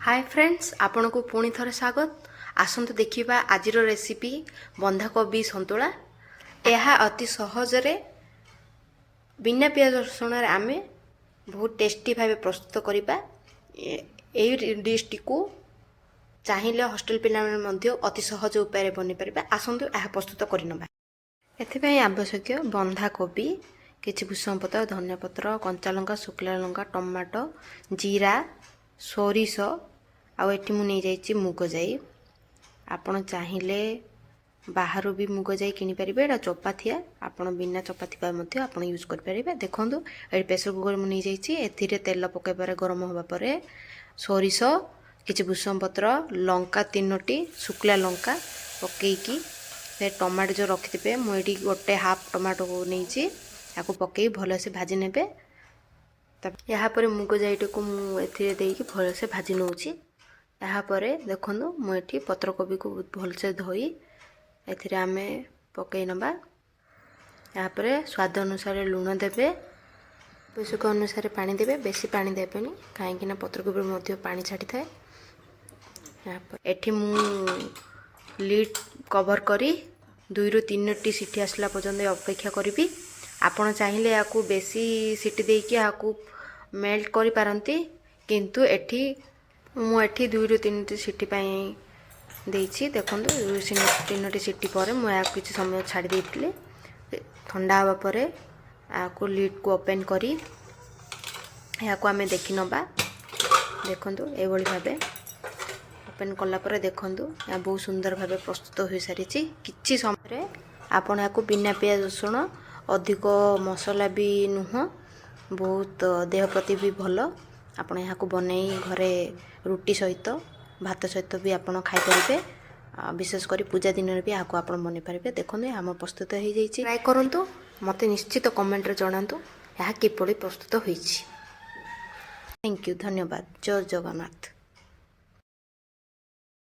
Hi friends, आपण को पुणी थरे स्वागत। आसंतु देखिबा आजिर रेसिपी बंधाकोबी संतुला। यह अति सहजरे बिना प्याज रसुण आमे बहुत टेस्टी भाव प्रस्तुत करिबा। एई डिशटी को चाहिए हॉस्टेल पिला अति सहज उपाय बनी पारिबा। आसंतु यह प्रस्तुत करनबा। एथिपई आवश्यक बंधाकोबी, किछि भुसंग पत्र, धनिया पत्र, कंचा लंका, शुक्ला लंका, टमाटो, जीरा, सोरिष आउ एठी मु नहीं जाइछि मुग जाई। आपण चाहिए बाहर भी मुग जाई किनि परिबे। एटा चोपा थिया, आपण बिना चोपा थिबा मध्ये आपण यूज कर परिबे। देखंतु ए प्रेशर कुकर मु नहीं जाइछि। एथिरे तेल पके पारे गरम होबा परे सोरिष, किछि भुसंग पत्र, लंका 3टी, शुक्ला लंका पकेकी से टमाटो जो रखिथे मुझे गोटे हाफ टमाटो को नहीं याको पकई भलसे भाजी नेबे। यापर मुग जाईटी को मुझे देकी भलसे भाजी नौची। यापर देखु मुझे पत्रकोबी को भलसे धोई एथिरे आमे पकई नबा। यापर स्वाद अनुसार लुण देबे, आवश्यक अनुसार पानी देबे। बेसी पानी देबेनी कहीं पत्रकोबी मध्य पानी छाड़ी थाए। एठी मु लिड कवर करी 2 ରୁ 3ଟି सीटी आसला पर्यंत अपेक्षा करी। आपण चाहिए या बेसी सीटी देकी या मेल्ट करि पारंती, किंतु एठी मु एठी 2 ରୁ 3ଟି सीटी पाई देछि। देखंतु 2 ରୁ 3ଟି सीटी पर मु या किछि समय छाड़ी देथिले। ठंडा हवा परे आको लिड को ओपन करी या आमे देखि नबा। देखंतु ए भली भाबे ओपन कला पर देखंतु या बहुत सुंदर भाव प्रस्तुत हो सारी। किछि समय आपण या बिना प्याज रसुण, अधिक मसला भी नुह, बहुत देह प्रति भी भल। आपण या बनई घरे रुटी सहित भात सहित भी आपण खाई परिबे। विशेषकर पूजा दिन भी या आपण बनै परिबे। देखंतु हम प्रस्तुत हो जाइछि। ट्राई करंतु, मते निश्चित कमेंट रे जणांतु या किपरि प्रस्तुत होइछि। थैंक यू, धन्यवाद। जय जगन्नाथ।